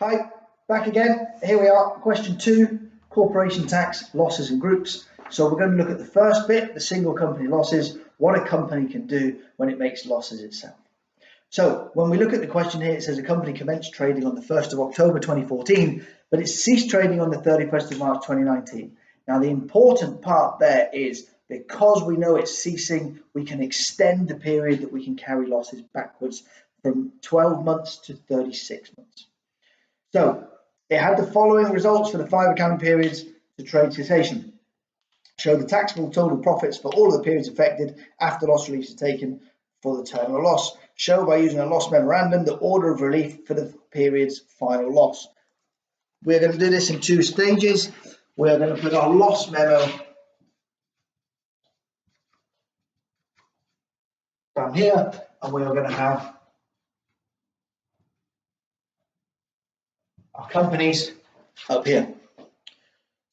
Hi, back again. Here we are, question 2, corporation tax, losses and groups. So we're going to look at the first bit, the single company losses, what a company can do when it makes losses itself. So when we look at the question here, it says a company commenced trading on the 1st of October 2014, but it ceased trading on the 31st of March 2019. Now the important part there is because we know it's ceasing, we can extend the period that we can carry losses backwards from 12 months to 36 months. So it had the following results for the 5 accounting periods to trade cessation. Show the taxable total profits for all of the periods affected after loss relief is taken for the terminal loss. Show by using a loss memorandum the order of relief for the period's final loss. We're going to do this in 2 stages. We're going to put our loss memo down here, and we are going to have our companies up here.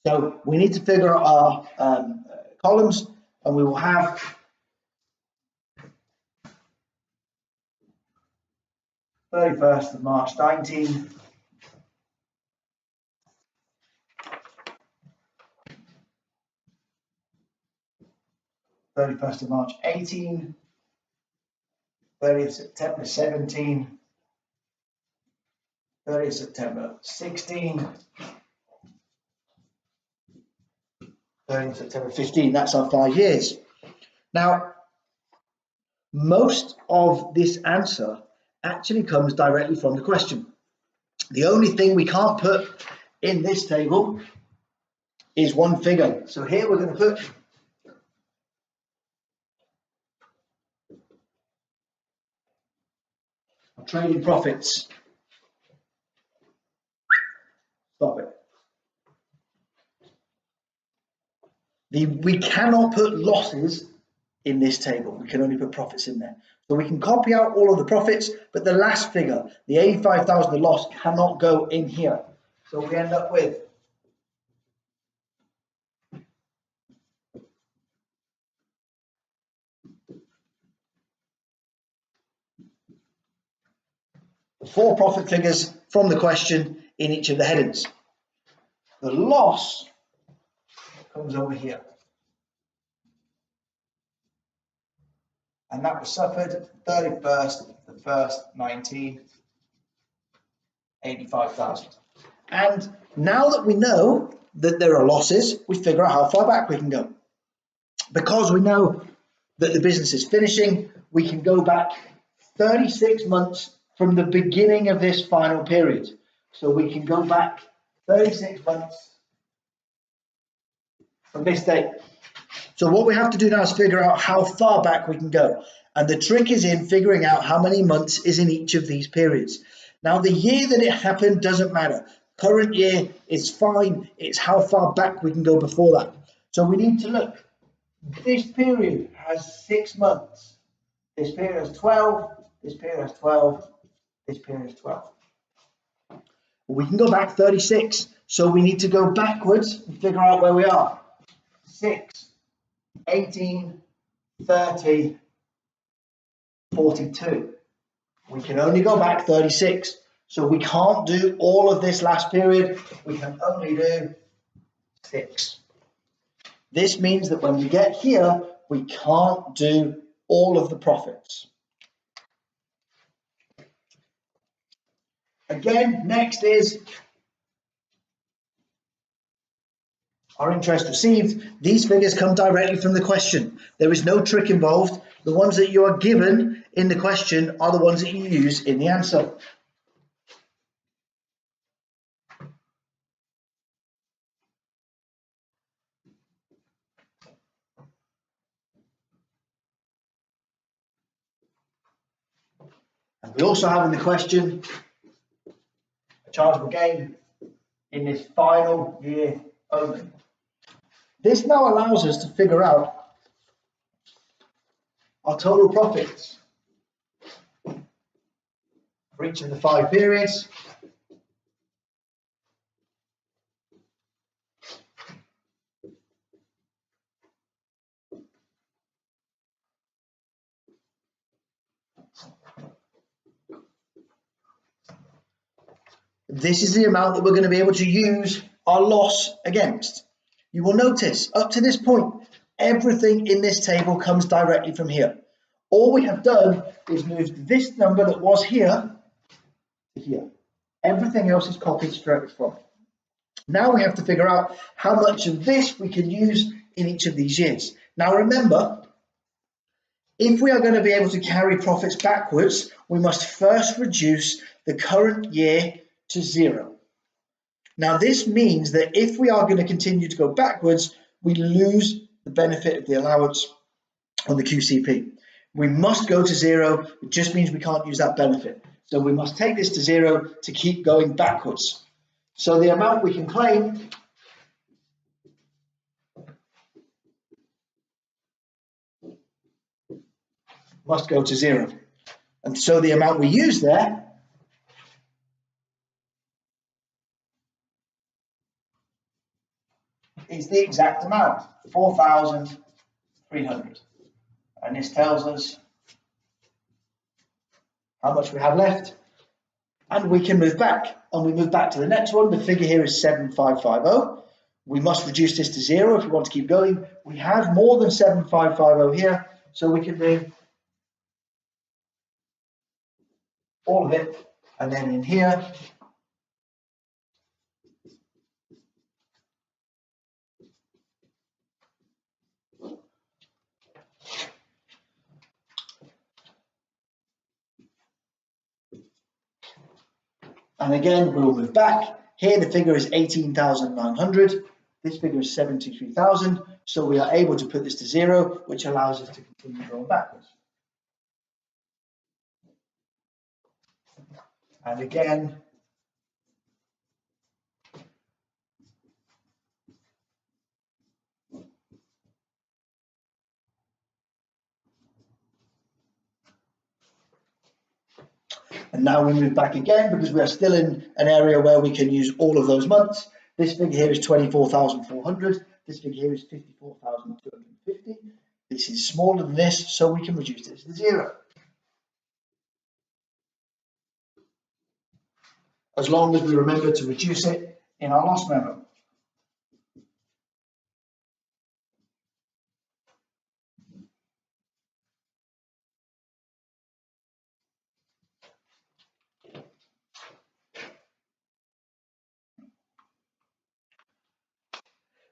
So we need to figure out our columns, and we will have (31st of March 19), (31st of March 18), 30th September 17, 30th September 16, 30th September 15. That's our 5 years. Now, most of this answer actually comes directly from the question. The only thing we can't put in this table is one figure. So here we're going to put trading profits. Stop it. We cannot put losses in this table. We can only put profits in there. So we can copy out all of the profits, but the last figure, the 85,000, the loss, cannot go in here. So we end up with the 4 profit figures from the question in each of the headings. The loss comes over here. And that was suffered 31st, the 1st, 19, 85,000. And now that we know that there are losses, we figure out how far back we can go. Because we know that the business is finishing, we can go back 36 months from the beginning of this final period. So we can go back 36 months from this date. So what we have to do now is figure out how far back we can go. And the trick is in figuring out how many months is in each of these periods. Now the year that it happened doesn't matter. Current year is fine. It's how far back we can go before that. So we need to look. This period has 6 months. This period has 12. This period has 12. This period has 12. We can go back 36. So we need to go backwards and figure out where we are. 6, 18, 30, 42. We can only go back 36. So we can't do all of this last period. We can only do 6. This means that when we get here, we can't do all of the profits. Again, next is our interest received. These figures come directly from the question. There is no trick involved. The ones that you are given in the question are the ones that you use in the answer. And we also have in the question a chargeable gain in this final year only. This now allows us to figure out our total profits for each of the 5 periods. this is the amount that we're going to be able to use our loss against. You will notice up to this point, everything in this table comes directly from here. All we have done is moved this number that was here to here. Everything else is copied straight from it. Now we have to figure out how much of this we can use in each of these years. Now remember, if we are going to be able to carry profits backwards, we must first reduce the current year to 0. Now this means that if we are going to continue to go backwards, we lose the benefit of the allowance on the QCP. We must go to 0. It just means we can't use that benefit. So we must take this to 0 to keep going backwards. So the amount we can claim must go to 0. And so the amount we use there is the exact amount, 4,300. And this tells us how much we have left. And we can move back. And we move back to the next one. The figure here is 7,550. We must reduce this to 0 if we want to keep going. We have more than 7,550 here, so we can bring all of it, and then in here, and again we will move back. Here the figure is 18,900. This figure is 73,000. So we are able to put this to 0, which allows us to continue going backwards. And again, and now we move back again because we are still in an area where we can use all of those months. This figure here is 24,400. This figure here is 54,250. This is smaller than this, so we can reduce this to 0. As long as we remember to reduce it in our loss memo.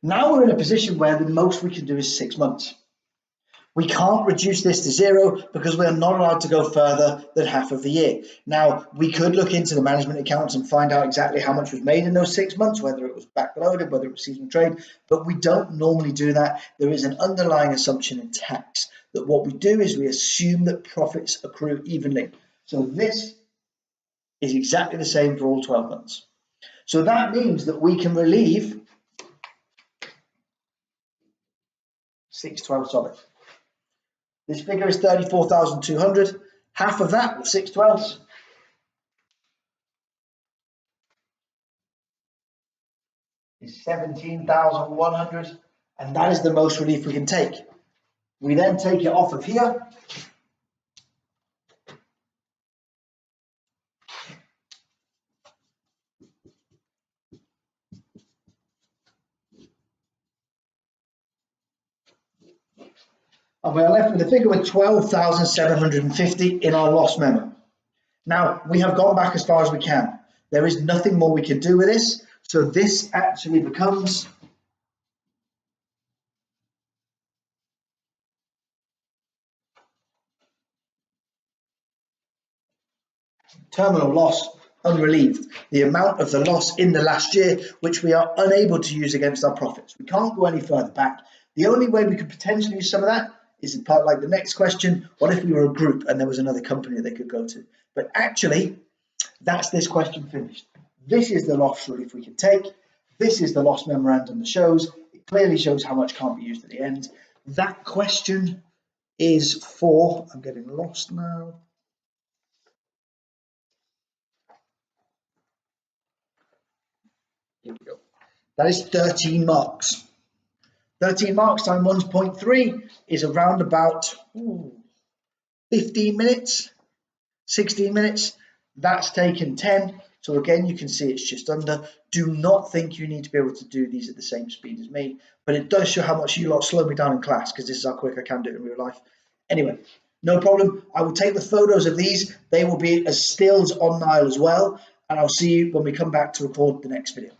Now we're in a position where the most we can do is 6 months. We can't reduce this to 0 because we are not allowed to go further than half of the year. Now, we could look into the management accounts and find out exactly how much was made in those 6 months, whether it was backloaded, whether it was seasonal trade, but we don't normally do that. There is an underlying assumption in tax that what we do is we assume that profits accrue evenly. So this is exactly the same for all 12 months. So that means that we can relieve 6/12 of it. This figure is 34,200. Half of that, or 6/12, is 17,100, and that is the most relief we can take. We then take it off of here. And we are left with a figure with 12,750 in our loss memo. Now, we have gone back as far as we can. There is nothing more we can do with this. So this actually becomes terminal loss unrelieved, the amount of the loss in the last year, which we are unable to use against our profits. We can't go any further back. The only way we could potentially use some of that is in part like the next question, what if we were a group and there was another company they could go to? But actually, that's this question finished. This is the loss relief we can take. This is the loss memorandum that shows. It clearly shows how much can't be used at the end. That question is for, I'm getting lost now. Here we go. That is 13 marks. 13 marks times 1.3 is around about 15 minutes, 16 minutes. That's taken 10. So again, you can see it's just under. Do not think you need to be able to do these at the same speed as me, but it does show how much you lot slow me down in class, because this is how quick I can do it in real life. Anyway, no problem. I will take the photos of these. They will be as stills on Nile as well, and I'll see you when we come back to record the next video.